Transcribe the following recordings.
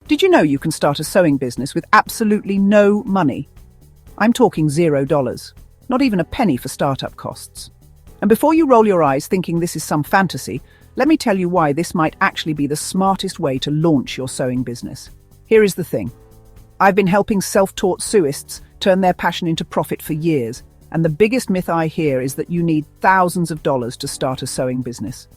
Did you know you can start a sewing business with absolutely no money? I'm talking $0, not even a penny for startup costs. And before you roll your eyes thinking this is some fantasy, let me tell you why this might actually be the smartest way to launch your sewing business. Here is the thing. I've been helping self-taught sewists turn their passion into profit for years, and the biggest myth I hear is that you need thousands of dollars to start a sewing business.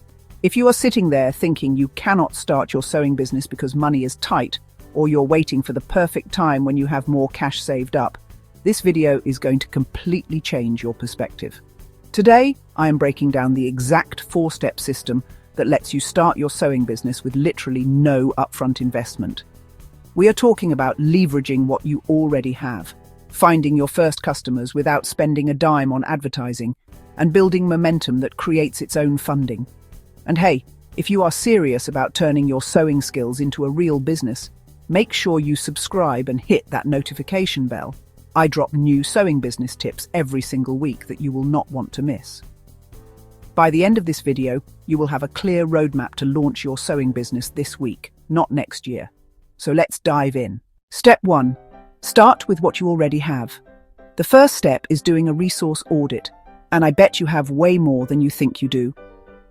If you are sitting there thinking you cannot start your sewing business because money is tight, or you're waiting for the perfect time when you have more cash saved up, this video is going to completely change your perspective. Today, I am breaking down the exact 4-step system that lets you start your sewing business with literally no upfront investment. We are talking about leveraging what you already have, finding your first customers without spending a dime on advertising, and building momentum that creates its own funding. And hey, if you are serious about turning your sewing skills into a real business, make sure you subscribe and hit that notification bell. I drop new sewing business tips every single week that you will not want to miss. By the end of this video, you will have a clear roadmap to launch your sewing business this week, not next year. So let's dive in. Step 1. Start with what you already have. The first step is doing a resource audit, and I bet you have way more than you think you do.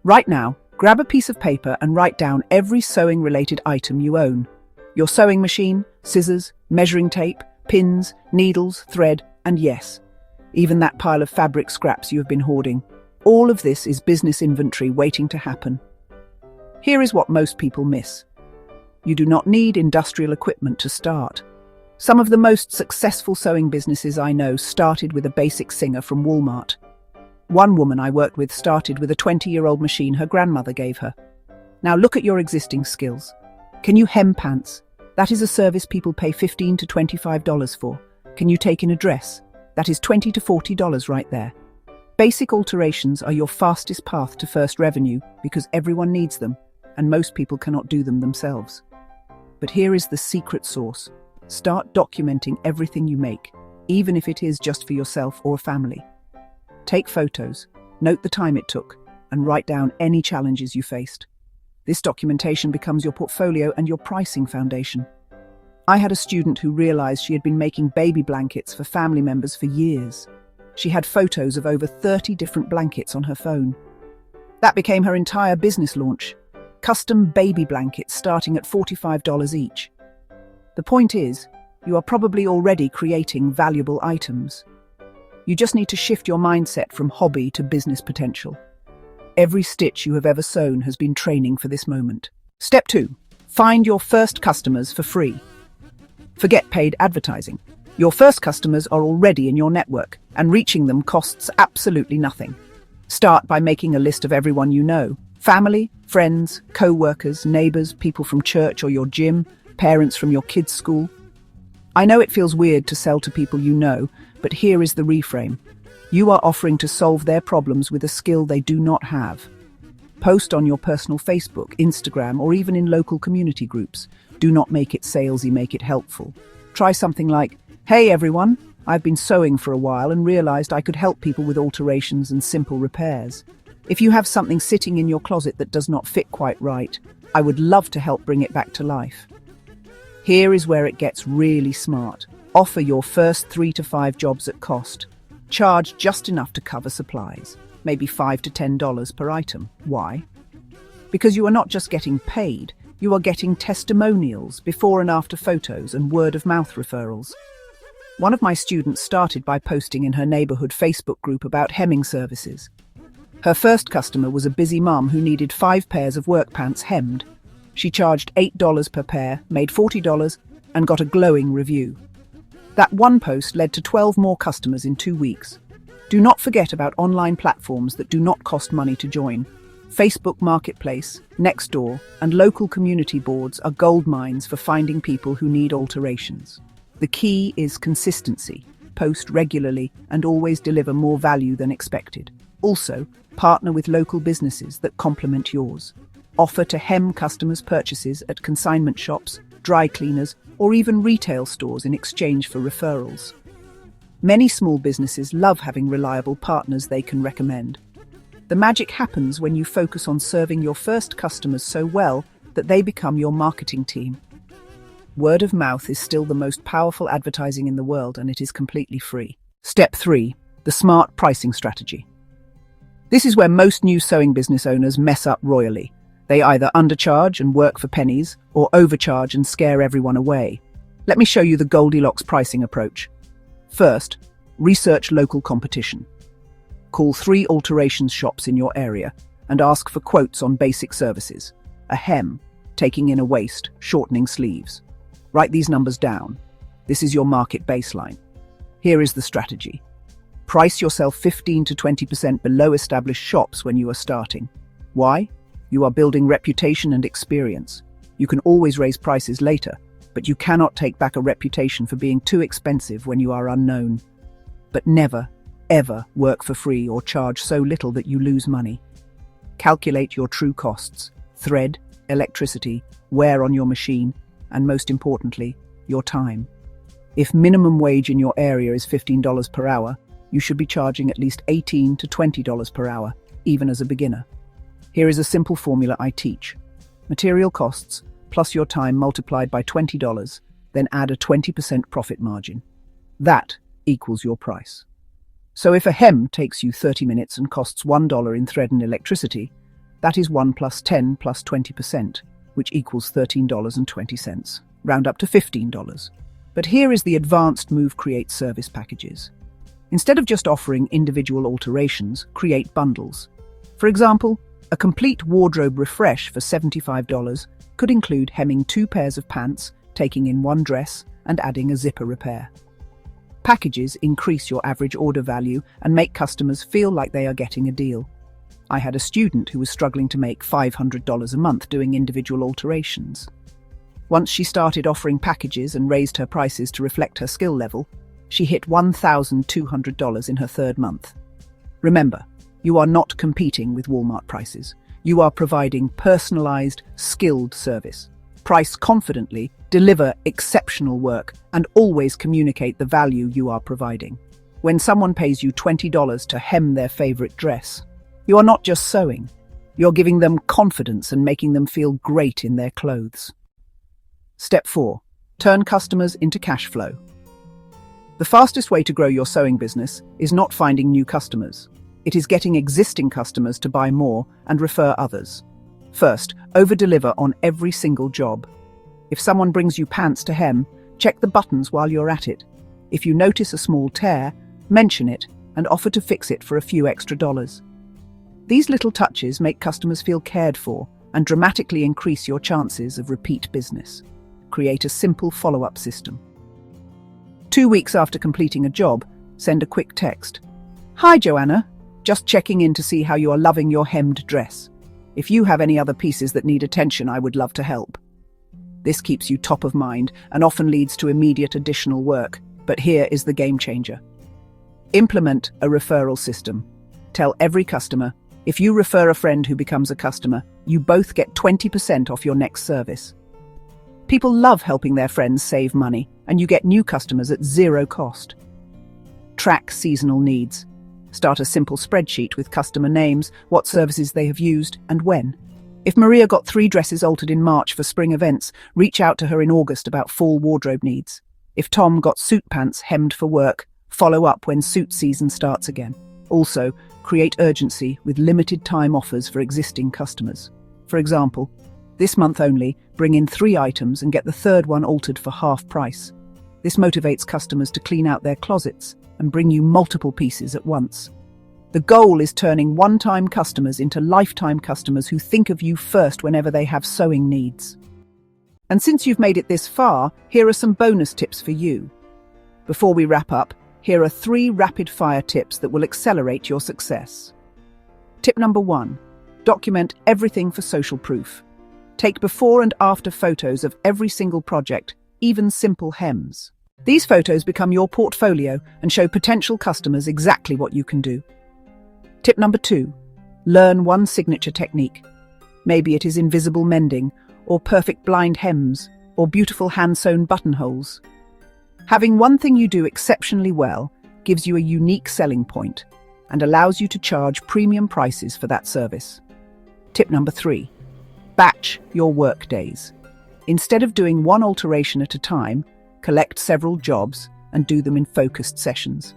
Right now, grab a piece of paper and write down every sewing-related item you own. Your sewing machine, scissors, measuring tape, pins, needles, thread, and yes, even that pile of fabric scraps you have been hoarding. All of this is business inventory waiting to happen. Here is what most people miss. You do not need industrial equipment to start. Some of the most successful sewing businesses I know started with a basic singer from Walmart. One woman I worked with started with a 20-year-old machine her grandmother gave her. Now look at your existing skills. Can you hem pants? That is a service people pay $15 to $25 for. Can you take in a dress? That is $20 to $40 right there. Basic alterations are your fastest path to first revenue because everyone needs them, and most people cannot do them themselves. But here is the secret sauce. Start documenting everything you make, even if it is just for yourself or a family. Take photos, note the time it took, and write down any challenges you faced. This documentation becomes your portfolio and your pricing foundation. I had a student who realized she had been making baby blankets for family members for years. She had photos of over 30 different blankets on her phone. That became her entire business launch. Custom baby blankets starting at $45 each. The point is, you are probably already creating valuable items. You just need to shift your mindset from hobby to business potential. Every stitch you have ever sewn has been training for this moment. Step 2. Find your first customers for free. Forget paid advertising. Your first customers are already in your network, and reaching them costs absolutely nothing. Start by making a list of everyone you know. Family, friends, co-workers, neighbors, people from church or your gym, parents from your kids' school. I know it feels weird to sell to people you know, but here is the reframe. You are offering to solve their problems with a skill they do not have. Post on your personal Facebook, Instagram, or even in local community groups. Do not make it salesy, make it helpful. Try something like, "Hey everyone, I've been sewing for a while and realized I could help people with alterations and simple repairs. If you have something sitting in your closet that does not fit quite right, I would love to help bring it back to life." Here is where it gets really smart. Offer your first 3 to 5 jobs at cost. Charge just enough to cover supplies, maybe $5 to $10 per item. Why? Because you are not just getting paid, you are getting testimonials, before and after photos, and word-of-mouth referrals. One of my students started by posting in her neighborhood Facebook group about hemming services. Her first customer was a busy mom who needed 5 pairs of work pants hemmed. She charged $8 per pair, made $40, and got a glowing review. That one post led to 12 more customers in 2 weeks. Do not forget about online platforms that do not cost money to join. Facebook Marketplace, Nextdoor, and local community boards are gold mines for finding people who need alterations. The key is consistency. Post regularly and always deliver more value than expected. Also, partner with local businesses that complement yours. Offer to hem customers' purchases at consignment shops, dry cleaners, or even retail stores in exchange for referrals. Many small businesses love having reliable partners they can recommend. The magic happens when you focus on serving your first customers so well that they become your marketing team. Word of mouth is still the most powerful advertising in the world, and it is completely free. Step 3. The smart pricing strategy. This is where most new sewing business owners mess up royally. They either undercharge and work for pennies, or overcharge and scare everyone away. Let me show you the Goldilocks pricing approach. First, research local competition. Call 3 alterations shops in your area and ask for quotes on basic services. A hem, taking in a waist, shortening sleeves. Write these numbers down. This is your market baseline. Here is the strategy. Price yourself 15 to 20% below established shops when you are starting. Why? You are building reputation and experience. You can always raise prices later, but you cannot take back a reputation for being too expensive when you are unknown. But never, ever work for free or charge so little that you lose money. Calculate your true costs: thread, electricity, wear on your machine, and most importantly, your time. If minimum wage in your area is $15 per hour, you should be charging at least $18 to $20 per hour, even as a beginner. Here is a simple formula I teach. Material costs plus your time multiplied by $20, then add a 20% profit margin. That equals your price. So if a hem takes you 30 minutes and costs $1 in thread and electricity, that is 1 plus 10 plus 20%, which equals $13.20. Round up to $15. But here is the advanced move: create service packages. Instead of just offering individual alterations, create bundles. For example, a complete wardrobe refresh for $75 could include hemming 2 pairs of pants, taking in 1 dress, and adding a zipper repair. Packages increase your average order value and make customers feel like they are getting a deal. I had a student who was struggling to make $500 a month doing individual alterations. Once she started offering packages and raised her prices to reflect her skill level, she hit $1,200 in her 3rd month. Remember, you are not competing with Walmart prices. You are providing personalized, skilled service. Price confidently, deliver exceptional work, and always communicate the value you are providing. When someone pays you $20 to hem their favorite dress, you are not just sewing. You're giving them confidence and making them feel great in their clothes. Step 4. Turn customers into cash flow. The fastest way to grow your sewing business is not finding new customers. It is getting existing customers to buy more and refer others. First, over-deliver on every single job. If someone brings you pants to hem, check the buttons while you're at it. If you notice a small tear, mention it and offer to fix it for a few extra dollars. These little touches make customers feel cared for and dramatically increase your chances of repeat business. Create a simple follow-up system. 2 weeks after completing a job, send a quick text. "Hi, Joanna. Just checking in to see how you are loving your hemmed dress. If you have any other pieces that need attention, I would love to help." This keeps you top of mind and often leads to immediate additional work. But here is the game changer. Implement a referral system. Tell every customer, if you refer a friend who becomes a customer, you both get 20% off your next service. People love helping their friends save money, and you get new customers at 0 cost. Track seasonal needs. Start a simple spreadsheet with customer names, what services they have used, and when. If Maria got 3 dresses altered in March for spring events, reach out to her in August about fall wardrobe needs. If Tom got suit pants hemmed for work, follow up when suit season starts again. Also, create urgency with limited time offers for existing customers. For example, this month only, bring in 3 items and get the 3rd one altered for half price. This motivates customers to clean out their closets and bring you multiple pieces at once. The goal is turning one-time customers into lifetime customers who think of you first whenever they have sewing needs. And since you've made it this far, here are some bonus tips for you. Before we wrap up, here are 3 rapid-fire tips that will accelerate your success. Tip number 1. Document everything for social proof. Take before and after photos of every single project, even simple hems. These photos become your portfolio and show potential customers exactly what you can do. Tip number 2. Learn one signature technique. Maybe it is invisible mending, or perfect blind hems, or beautiful hand-sewn buttonholes. Having one thing you do exceptionally well gives you a unique selling point and allows you to charge premium prices for that service. Tip number 3. Batch your work days. Instead of doing one alteration at a time, collect several jobs and do them in focused sessions.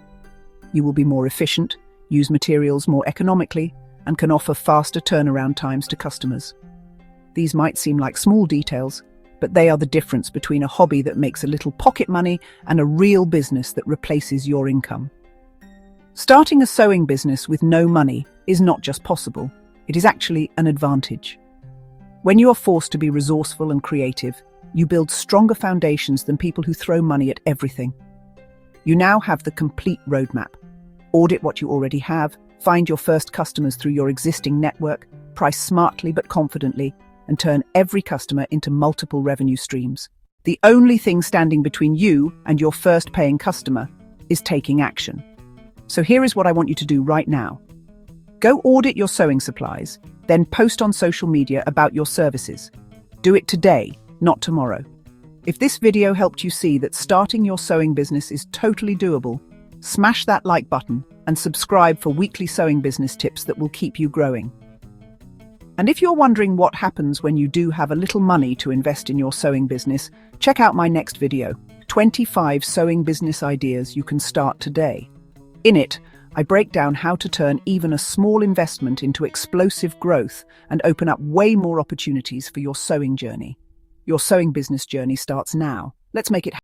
You will be more efficient, use materials more economically, and can offer faster turnaround times to customers. These might seem like small details, but they are the difference between a hobby that makes a little pocket money and a real business that replaces your income. Starting a sewing business with no money is not just possible, it is actually an advantage. When you are forced to be resourceful and creative, you build stronger foundations than people who throw money at everything. You now have the complete roadmap. Audit what you already have, find your first customers through your existing network, price smartly but confidently, and turn every customer into multiple revenue streams. The only thing standing between you and your first paying customer is taking action. So here is what I want you to do right now. Go audit your sewing supplies, then post on social media about your services. Do it today, not tomorrow. If this video helped you see that starting your sewing business is totally doable, smash that like button and subscribe for weekly sewing business tips that will keep you growing. And if you're wondering what happens when you do have a little money to invest in your sewing business, check out my next video, 25 Sewing Business Ideas You Can Start Today. In it, I break down how to turn even a small investment into explosive growth and open up way more opportunities for your sewing journey. Your sewing business journey starts now. Let's make it happen.